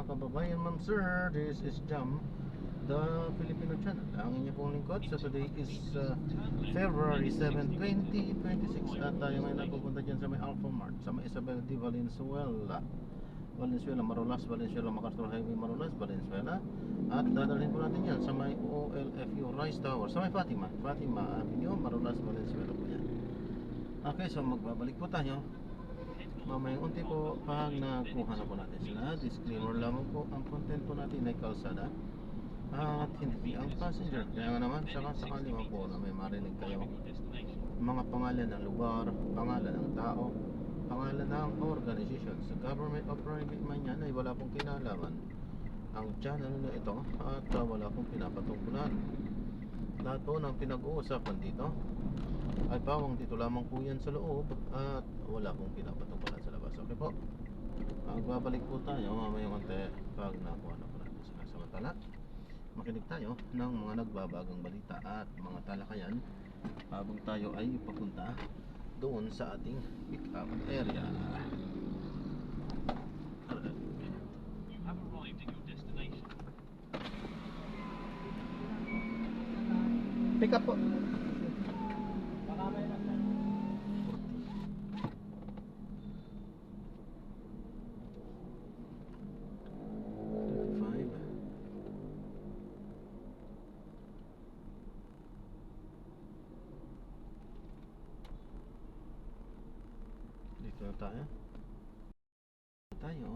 mga kababayan, ma'am sir. This is Jam, the Filipino channel. Ang inyo pong lingkod. So today is February 7, 2026. At tayo ngayon napupunta dyan sa may Alpha Mart, sa may Isabel de Valenzuela, Marolas, Valenzuela, MacArthur Highway, Marolas, Valenzuela. At dadalhin po natin yan sa may OLFU Rice Tower, sa may Fatima Avenue, Marolas, Valenzuela po yan. Okay, so magbabalik po tayo mamayang unti po pag nakuha na po natin sila. Disclaimer lamang po, ang content po natin ay kalsada at hindi ang passenger. Kaya nga naman, sakali po na may marinig kayo mga pangalan ng lugar, pangalan ng tao, pangalan ng organization, sa government or private man yan, ay wala pong kinalaman ang channel na ito at wala pong pinapatungkulan. Lahat po ng pinag-uusapan dito ay pawang dito lamang po yan sa loob at wala pong pinapatungkulan sa labas. Okay po, magbabalik po tayo mamayang konti pag nakuha na po natin sila. Samantala, makinig tayo ng mga nagbabagang balita at mga talakayan habang tayo ay papunta doon sa ating pick up area. Pick up po. Dito na tayo.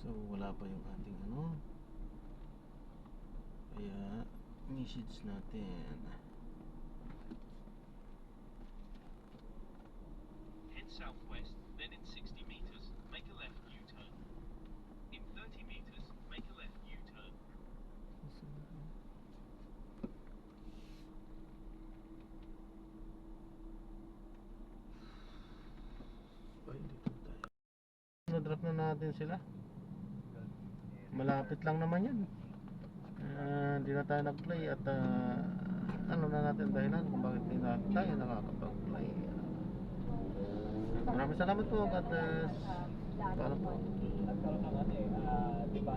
So wala pa yung ating kaya message natin. Head southwest, then in 60 meters, make a left U-turn. In 30 meters, make a left U-turn. Ay, dito tayo. Na-drop na natin sila. Malapit lang naman yan. Hindi na tayo nag-play at ano na natin dahilan kung bakit hindi na tayo nakakapag-play. Maraming salamat po. God bless. Paano po? Nagkaroon ng diba,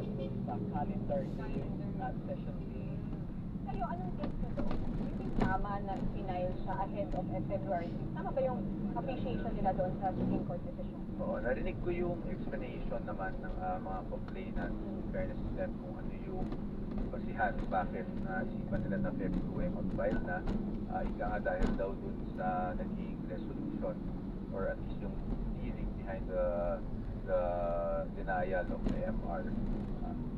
sa calendar day at session day. Kayo, anong take nyo doon? Tama na ipinail siya ahead of February 6. Tama ba yung appreciation nila doon sa Supreme Court decision? Oo, narinig ko yung explanation naman ng mga complainants, in fairness to them, kung ano yung basihan bakit isipan nila na February mag-file na. Ika nga dahil daw dun sa naging resolution or at least yung reasoning behind the denial of the MR.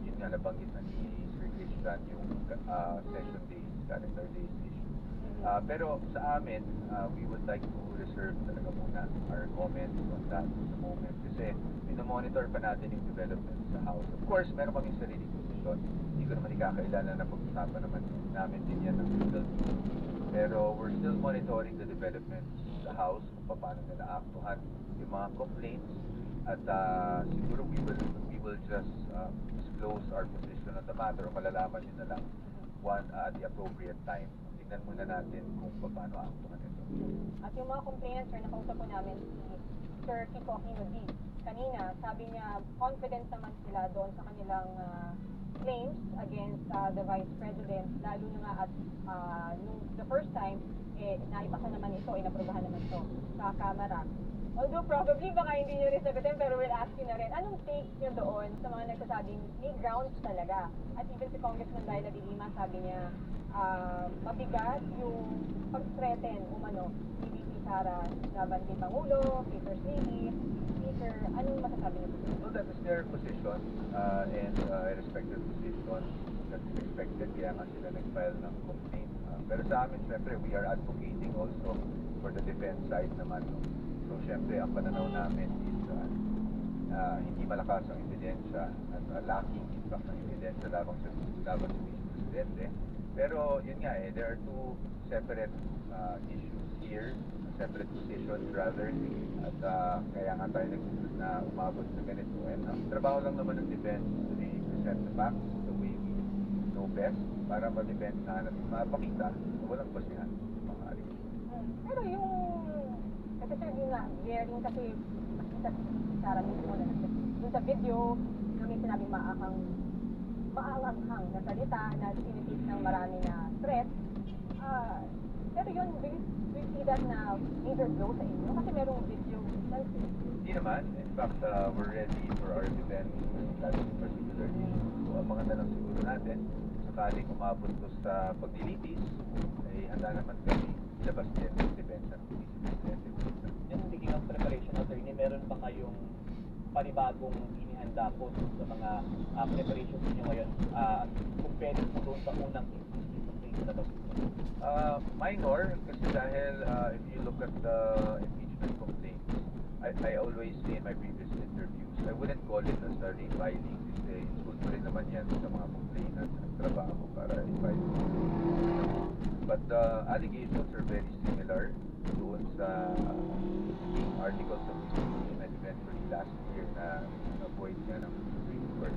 Yun nga nabanggit na ni Sir Christian yung session days, calendar days issue. Pero sa amin, we would like to reserve talaga muna our comments on that sa moment kasi minomonitor pa natin yung development sa House. Of course, meron kaming sariling posisyon. Hindi ko naman ikakailan na pag-usapan naman namin din yan ng legal team. Pero we're still monitoring the developments sa House kung paano nila aktuhan yung mga complaints at siguro we will just disclose our position on the matter o malalaman nyo na lang at the appropriate time. Tingnan muna natin kung paano aktuhan ito. At yung mga complainants, sir, nakausap po namin si Sir Kiko Aquino D. Kanina, sabi niya, confident naman sila doon sa kanilang claims against the Vice President, lalo na nga at the first time, naipasa naman ito, inaprubahan naman ito sa Kamara. Although probably baka hindi nyo rin sagutin, pero we'll ask you na rin, anong take nyo doon sa mga nagsasabing may grounds talaga? At even si Congressman Laila de Lima, sabi niya, mabigat yung pag-threaten umano ni VP Sara laban kay Pangulo, kay First Lady, Speaker. Anong masasabi niyo po? So that is their position and I respect their position. That's expected, kaya nga sila nag-file ng complaint. Pero sa amin, syempre, we are advocating also for the defense side naman. No? So syempre, ang pananaw namin is hindi malakas ang ebidensya at lacking impact ng ebidensya laban sa Presidente. Pero yun nga there are two separate issues here, separate positions rather, at kaya nga tayo na umabot sa ganito. And ang trabaho lang naman ng defense to present the facts the way we know best para ma-defend na natin, mapakita na walang basihan ng mga allegation. Pero yung kasi sir, yun nga, hearing kasi makita si Sara mismo na dun sa video, may sinabing maaanghang na salita na tinitik ng marami na threat. Pero yun, do you see that na major blow sa inyo? Kasi merong video instance. Hindi naman. In fact, we're ready for our defense in that particular issue. So, abangan na lang siguro natin. Sakaling umabot to sa paglilitis, ay handa naman kami ilabas din ang depensa ng Presidente. Yung speaking of preparation, attorney, meron ba kayong panibagong inihanda po sa mga preparations niyo ngayon? Compared po doon sa unang impeachment na daw? Minor, kasi dahil if you look at the impeachment complaints, I always say in my previous interviews, I wouldn't call it as a refiling kasi insulto rin naman yan sa mga complainants na nagtrabaho para i-file. But the allegations are very similar doon sa articles of impeachment eventually last year na avoid nga ng Supreme Court.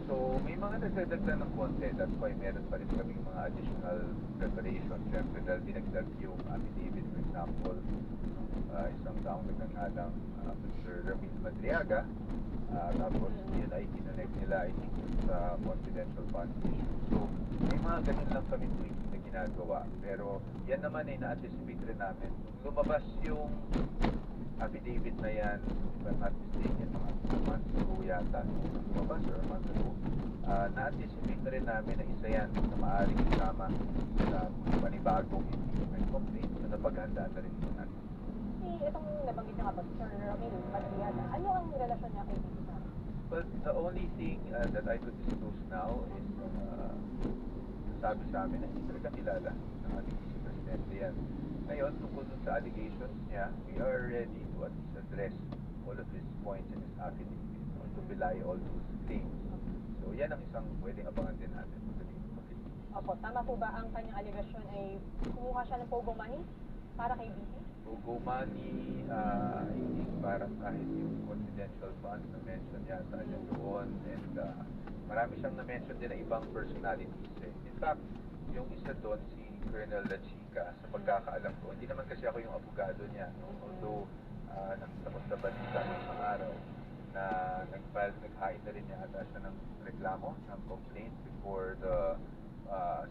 So, may mga nagdadagdag ng konti. That's why meron pa rin kami mga additional preparation. Siyempre, dahil dinagdag yung affidavit, for example, isang taong nagngangalang Mr. Ramil Madriaga. Tapos, yun ay kinonect nila, I think, sa confidential funds issue. So, may mga ganun lang kami tweaks na ginagawa. Pero, yan naman ay na-anticipate rin namin. Lumabas yung affidavit na yan, if I'm not mistaken, mga 2 months ago yata, lumabas or a month ago, na-anticipate na rin namin na isa yan na maaaring isama sa panibagong impeachment complaint na napaghandaan na rin po natin. Itong nabanggit niya nga ba, Sir Ramil Madriaga, ano ang relasyon niya kay Vice Sara? Well, the only thing that I could disclose now is sabi sa amin na hindi talaga kilala ng ating Vice Presidente yan. Ngayon, tungkol dun sa allegations niya, we are ready to at least address all of these points in his affidavit or to belie all those claims. So, yan ang isang pwedeng abangan din natin. Opo, tama po ba ang kanyang alegasyon ay kumuha siya ng pogo money para kay VP? Pogo money, I think parang kahit yung confidential funds na mention yata niya doon and marami siyang na-mention din na ibang personalities. In fact, yung isa doon, si Colonel La Chica, sa pagkakaalam ko, hindi naman kasi ako yung abogado niya, no? Although tapos na balita ng isang araw na nag-hain na rin niya ata siya ng reklamo, ng complaint before the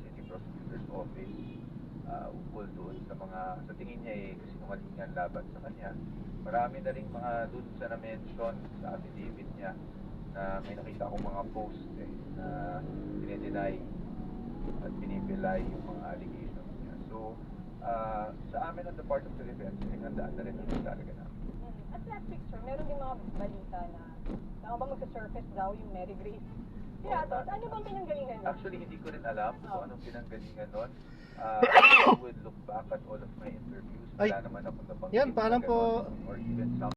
City Prosecutor's Office ukol doon sa mga, sa tingin niya kasinungalingan laban sa kanya. Marami na rin mga doon sa na-mention sa affidavit niya na may nakita akong mga post na dinedeny at binibelay yung mga allegations niya. So, sa amin on the part of the defense, handaan na rin ang talaga namin. At last week, sir, meron din mga balita na tama ba magsa-surface daw yung Mary Grace Piatos? Ano bang pinanggalingan niya? Actually, hindi ko rin alam kung anong pinanggalingan nun. I would look back at all of my interviews. Ay, Wala naman ako nabanggit yan, na parang ganon, po- or even some